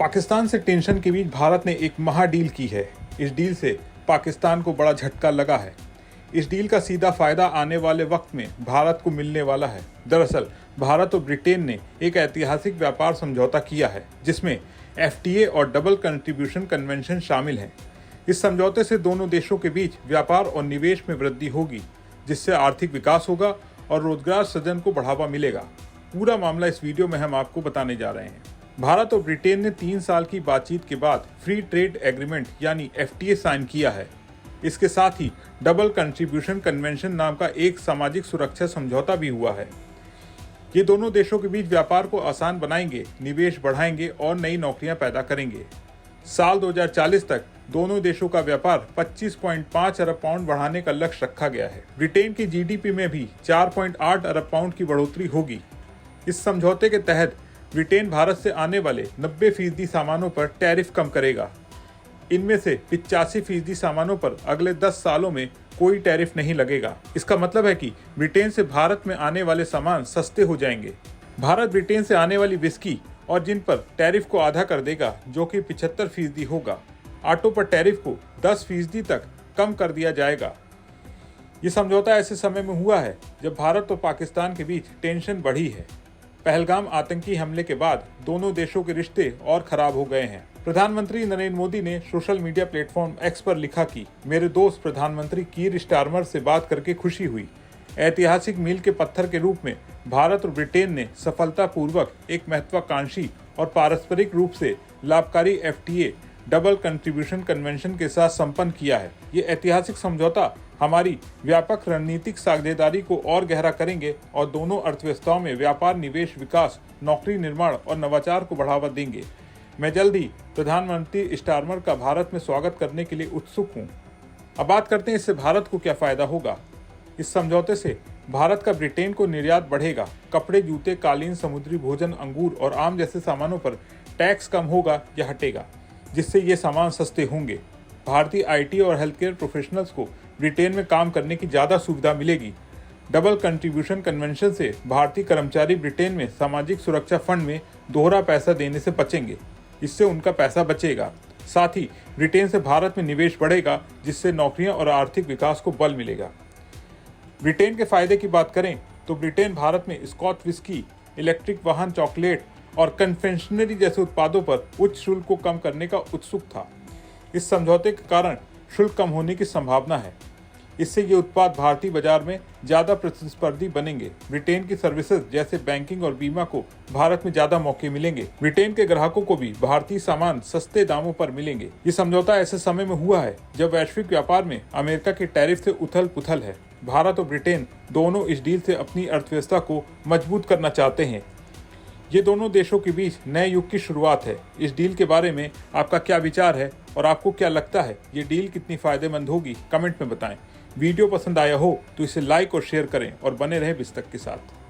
पाकिस्तान से टेंशन के बीच भारत ने एक महा डील की है। इस डील से पाकिस्तान को बड़ा झटका लगा है। इस डील का सीधा फायदा आने वाले वक्त में भारत को मिलने वाला है। दरअसल भारत और ब्रिटेन ने एक ऐतिहासिक व्यापार समझौता किया है जिसमें FTA और डबल कंट्रीब्यूशन कन्वेंशन शामिल हैं। इस समझौते से दोनों देशों के बीच व्यापार और निवेश में वृद्धि होगी, जिससे आर्थिक विकास होगा और रोजगार सृजन को बढ़ावा मिलेगा। पूरा मामला इस वीडियो में हम आपको बताने जा रहे हैं। भारत और ब्रिटेन ने 3 साल की बातचीत के बाद फ्री ट्रेड एग्रीमेंट यानी FTA साइन किया है। इसके साथ ही डबल कंट्रीब्यूशन कन्वेंशन नाम का एक सामाजिक सुरक्षा समझौता भी हुआ है। ये दोनों देशों के बीच व्यापार को आसान बनाएंगे, निवेश बढ़ाएंगे और नई नौकरियां पैदा करेंगे। साल 2040 तक दोनों देशों का व्यापार 25.5 अरब पाउंड बढ़ाने का लक्ष्य रखा गया है। ब्रिटेन की GDP में भी 4.8 अरब पाउंड की बढ़ोतरी होगी। इस समझौते के तहत ब्रिटेन भारत से आने वाले 90% सामानों पर टैरिफ कम करेगा। इनमें से 85% सामानों पर अगले 10 सालों में कोई टैरिफ नहीं लगेगा। इसका मतलब है कि ब्रिटेन से भारत में आने वाले सामान सस्ते हो जाएंगे। भारत ब्रिटेन से आने वाली विस्की और जिन पर टैरिफ को आधा कर देगा, जो कि 75% होगा। ऑटो पर टैरिफ को 10% तक कम कर दिया जाएगा। ये समझौता ऐसे समय में हुआ है जब भारत और पाकिस्तान के बीच टेंशन बढ़ी है। पहलगाम आतंकी हमले के बाद दोनों देशों के रिश्ते और खराब हो गए हैं। प्रधानमंत्री नरेंद्र मोदी ने सोशल मीडिया प्लेटफॉर्म X पर लिखा कि मेरे दोस्त प्रधानमंत्री कीर स्टारमर से बात करके खुशी हुई। ऐतिहासिक मील के पत्थर के रूप में भारत और ब्रिटेन ने सफलतापूर्वक एक महत्वाकांक्षी और पारस्परिक रूप से लाभकारी FTA डबल कंट्रीब्यूशन कन्वेंशन के साथ संपन्न किया है। ये ऐतिहासिक समझौता हमारी व्यापक रणनीतिक साझेदारी को और गहरा करेंगे और दोनों अर्थव्यवस्थाओं में व्यापार, निवेश, विकास, नौकरी निर्माण और नवाचार को बढ़ावा देंगे। मैं जल्द ही प्रधानमंत्री स्टारमर का भारत में स्वागत करने के लिए उत्सुक हूँ। अब बात करते हैं इससे भारत को क्या फायदा होगा। इस समझौते से भारत का ब्रिटेन को निर्यात बढ़ेगा। कपड़े, जूते, कालीन, समुद्री भोजन, अंगूर और आम जैसे सामानों पर टैक्स कम होगा या हटेगा, जिससे ये सामान सस्ते होंगे। भारतीय IT और हेल्थ केयर प्रोफेशनल्स को ब्रिटेन में काम करने की ज़्यादा सुविधा मिलेगी। डबल कंट्रीब्यूशन कन्वेंशन से भारतीय कर्मचारी ब्रिटेन में सामाजिक सुरक्षा फंड में दोहरा पैसा देने से बचेंगे। इससे उनका पैसा बचेगा। साथ ही ब्रिटेन से भारत में निवेश बढ़ेगा, जिससे नौकरियां और आर्थिक विकास को बल मिलेगा। ब्रिटेन के फायदे की बात करें तो ब्रिटेन भारत में स्कॉच विस्की, इलेक्ट्रिक वाहन, चॉकलेट और कन्फेक्शनरी जैसे उत्पादों पर उच्च शुल्क को कम करने का उत्सुक था। इस समझौते के कारण शुल्क कम होने की संभावना है। इससे ये उत्पाद भारतीय बाजार में ज़्यादा प्रतिस्पर्धी बनेंगे। ब्रिटेन की सर्विसेज जैसे बैंकिंग और बीमा को भारत में ज़्यादा मौके मिलेंगे। ब्रिटेन के ग्राहकों को भी भारतीय सामान सस्ते दामों पर मिलेंगे। ये समझौता ऐसे समय में हुआ है जब वैश्विक व्यापार में अमेरिका के टैरिफ से उथल पुथल है। भारत और ब्रिटेन दोनों इस डील से अपनी अर्थव्यवस्था को मजबूत करना चाहते हैं। ये दोनों देशों के बीच नए युग की शुरुआत है। इस डील के बारे में आपका क्या विचार है और आपको क्या लगता है ये डील कितनी फायदेमंद होगी, कमेंट में बताएं। वीडियो पसंद आया हो तो इसे लाइक और शेयर करें और बने रहें बिस्तक के साथ।